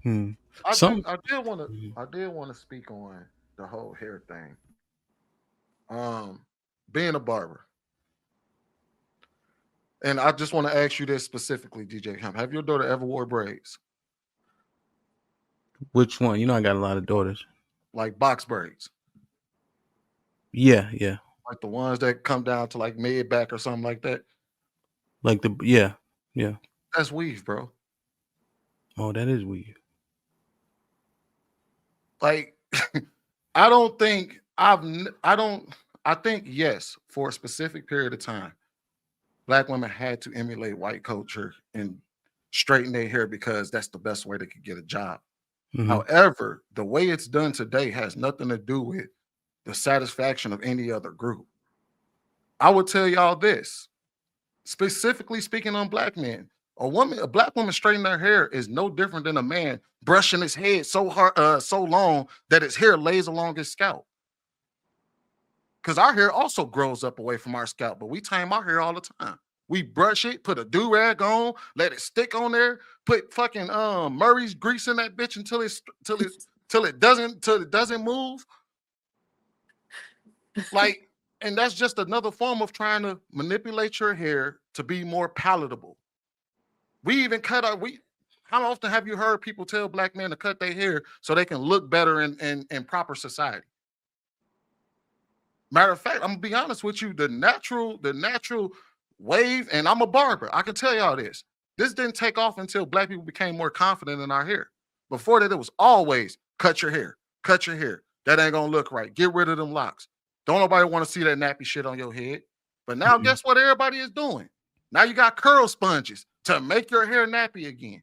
Hmm. I Some. did. I did want to speak on the whole hair thing. Um, being a barber, and I just want to ask you this specifically, DJ Hemp. Have your daughter ever wore braids, Which one? You know, I got a lot of daughters. like box braids, Yeah, yeah. like the ones that come down to like mid back or something like that? Like the yeah, yeah. That's weave, bro. Oh, that is weird. Like, I don't think I don't. I think yes, for a specific period of time, black women had to emulate white culture and straighten their hair because that's the best way they could get a job. Hmm. However, the way it's done today has nothing to do with the satisfaction of any other group. I would tell y'all this, specifically speaking on black men. A black woman straightening their hair is no different than a man brushing his head so hard, so long that his hair lays along his scalp. Because our hair also grows up away from our scalp, but we tame our hair all the time. We brush it, put a do rag on, let it stick on there, put fucking Murray's grease in that bitch until till it doesn't move. Like, and that's just another form of trying to manipulate your hair to be more palatable. We even cut our we. How often have you heard people tell black men to cut their hair so they can look better in proper society? Matter of fact, I'm gonna be honest with you. The natural wave, and I'm a barber. I can tell y'all this. This didn't take off until black people became more confident in our hair. Before that, it was always cut your hair, cut your hair. That ain't gonna look right. Get rid of them locks. Don't nobody want to see that nappy shit on your head. But now, Hmm. guess what everybody is doing? Now you got curl sponges to make your hair nappy again.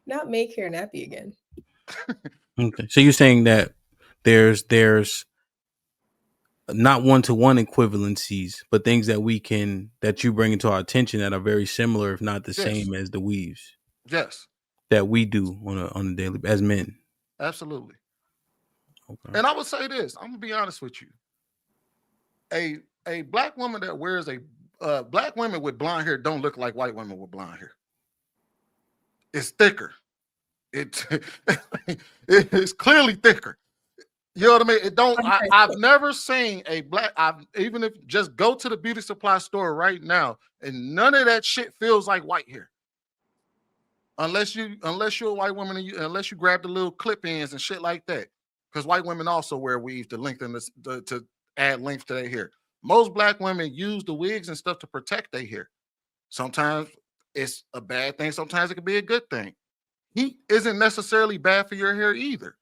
Not make hair nappy again. Okay. So you're saying that there's not one to one equivalencies, but things that we can that you bring into our attention that are very similar, if not the Yes, same, as the weaves yes, that we do on a daily as men. absolutely. Okay. And I would say this. I'm gonna be honest with you. a a black woman that wears a black women with blonde hair don't look like white women with blonde hair. It's thicker. It it's clearly thicker. You know what I mean? It don't. I've never seen a black. I've even if just go to the beauty supply store right now, and none of that shit feels like white hair. Unless you're a white woman and unless you grab the little clip ins and shit like that, because white women also wear weave to lengthen this to add length to their hair. Most black women use the wigs and stuff to protect their hair. Sometimes it's a bad thing. Sometimes it could be a good thing. Heat isn't necessarily bad for your hair either.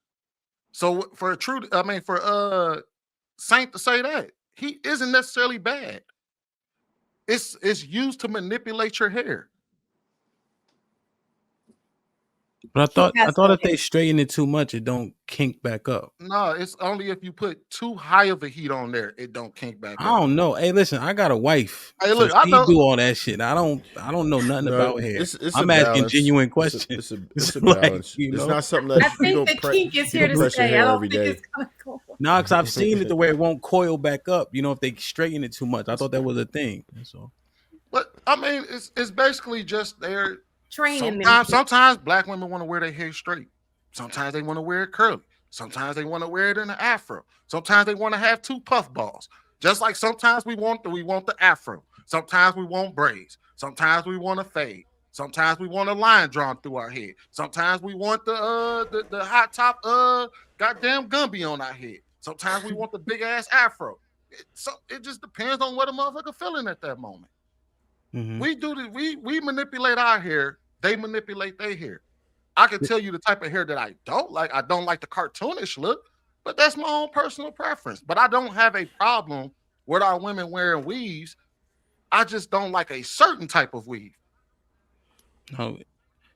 So for a true, I mean for Saint to say that heat isn't necessarily bad. It's used to manipulate your hair. But I He thought I has thought no if they straighten it too much, it don't kink back up. No, it's only if you put too high of a heat on there, it don't kink back I up. don't know. Hey, listen, I got a wife, Hey, so look, I she know. do all that shit. I don't know nothing No, about hair. it's a I'm asking balance. genuine It's a questions. it's a It's it's a like balance. you It's know, not something I that think the kink is you here don't to press your stay. I hair don't every think day. it's gonna go away. nah, because I've seen it the way it won't coil back up. You know, if they straighten it too much, I thought that was a thing. That's all. But I mean, it's basically just there. Training them Sometimes kids. sometimes black women want to wear their hair straight. Sometimes they want to wear it curly. Sometimes they want to wear it in an afro. Sometimes they want to have two puff balls. Just like sometimes we want the afro. Sometimes we want braids. Sometimes we want a fade. Sometimes we want a line drawn through our head. Sometimes we want the hot top goddamn Gumby on our head. Sometimes we want the big ass afro. It just depends on what a motherfucker feeling at that moment. Hmm. We manipulate our hair, they manipulate their hair. I can tell you the type of hair that I don't like. I don't like the cartoonish look, but that's my own personal preference. But I don't have a problem with our women wearing weaves. I just don't like a certain type of weave. No,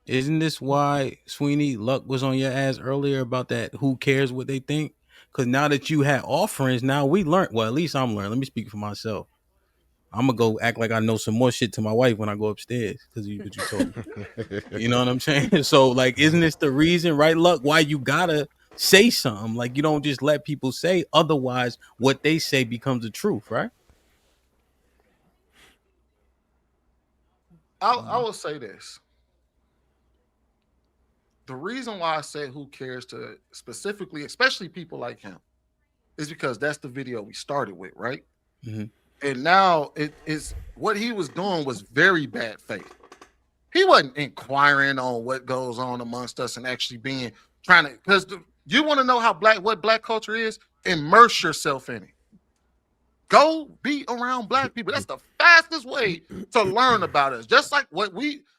isn't this why Sweeney Luck was on your ass earlier about that? Who cares what they think? Because now that you had offerings, now we learned. Well, at least I'm learning. Let me speak for myself. I'm gonna go act like I know some more shit to my wife when I go upstairs because you what you told me. You know what I'm saying? So like, isn't this the reason, right, Luck, why you gotta say something? Like you don't just let people say, otherwise what they say becomes the truth, right? I will say this. The reason why I said who cares to specifically, especially people like him, is because that's the video we started with, right? Mhm. And now it is what he was doing was very bad faith. He wasn't inquiring on what goes on amongst us and actually being trying to, because you want to know how what black culture is, immerse yourself in it. Go be around black people. That's the fastest way to learn about us. Just like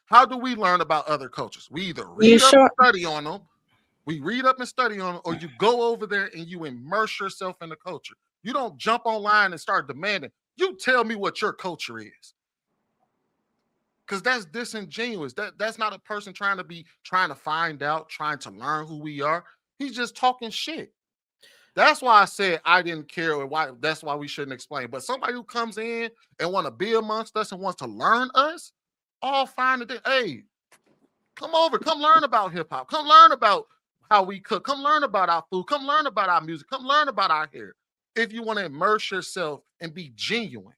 how do we learn about other cultures? We either You read up and sure? study on them, or you go over there and you immerse yourself in the culture. You don't jump online and start demanding, you tell me what your culture is. Because that's disingenuous. That's not a person trying to find out, trying to learn who we are. He's just talking shit. That's why I said I didn't care, or why that's why we shouldn't explain. But somebody who comes in and want to be amongst us and wants to learn us, all fine and hey, come over, come learn about hip hop, come learn about how we cook, come learn about our food, come learn about our music, come learn about our hair. If you want to immerse yourself and be genuine,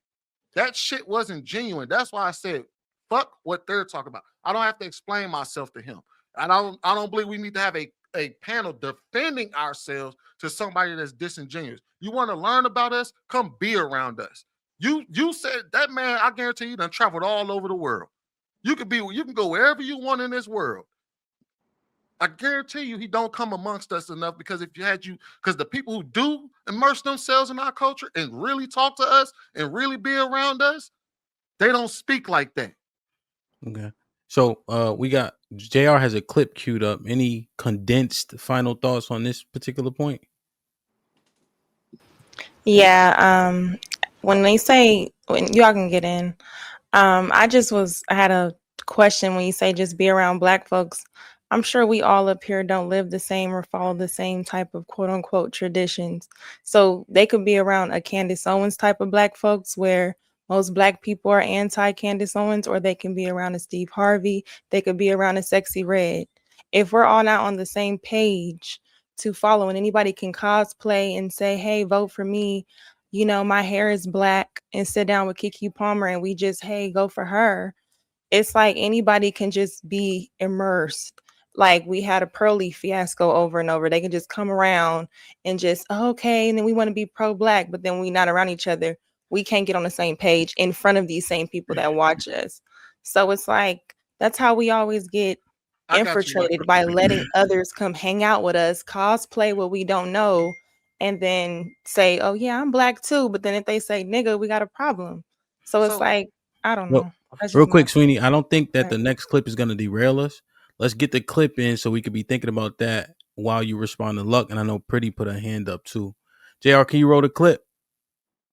that shit wasn't genuine. That's why I said fuck what they're talking about. I don't have to explain myself to him. I don't believe we need to have a panel defending ourselves to somebody that's disingenuous. You want to learn about us? Come be around us. You said that man, I guarantee you done traveled all over the world. You can go wherever you want in this world. I guarantee you he don't come amongst us enough, because because the people who do immerse themselves in our culture and really talk to us and really be around us, they don't speak like that. Okay. So we got JR has a clip queued up. Any condensed final thoughts on this particular point? Yeah. When they say, when y'all can get in, I had a question when you say just be around black folks. I'm sure we all up here don't live the same or follow the same type of quote unquote traditions. So they could be around a Candace Owens type of black folks where most black people are anti Candace Owens, or they can be around a Steve Harvey. They could be around a Sexy Red. If we're all not on the same page to follow, and anybody can cosplay and say, hey, vote for me, my hair is black, and sit down with Kiki Palmer and we just, hey, go for her. It's like anybody can just be immersed. Like we had a Pearly fiasco over and over. They can just come around and just, okay, and then we want to be pro-black, but then we not around each other. We can't get on the same page in front of these same people that watch us. So it's like, that's how we always get I got you. infiltrated, by letting others come hang out with us, cosplay what we don't know, and then say, oh yeah, I'm black too. But then if they say nigga, we got a problem. So it's So like, I don't Well, know. That's real just my quick, Sweeney, I don't think that right. the next clip is going to derail us. Let's get the clip in so we could be thinking about that while you respond to Luck. And I know Pretty put her hand up too. JR, can you roll the clip?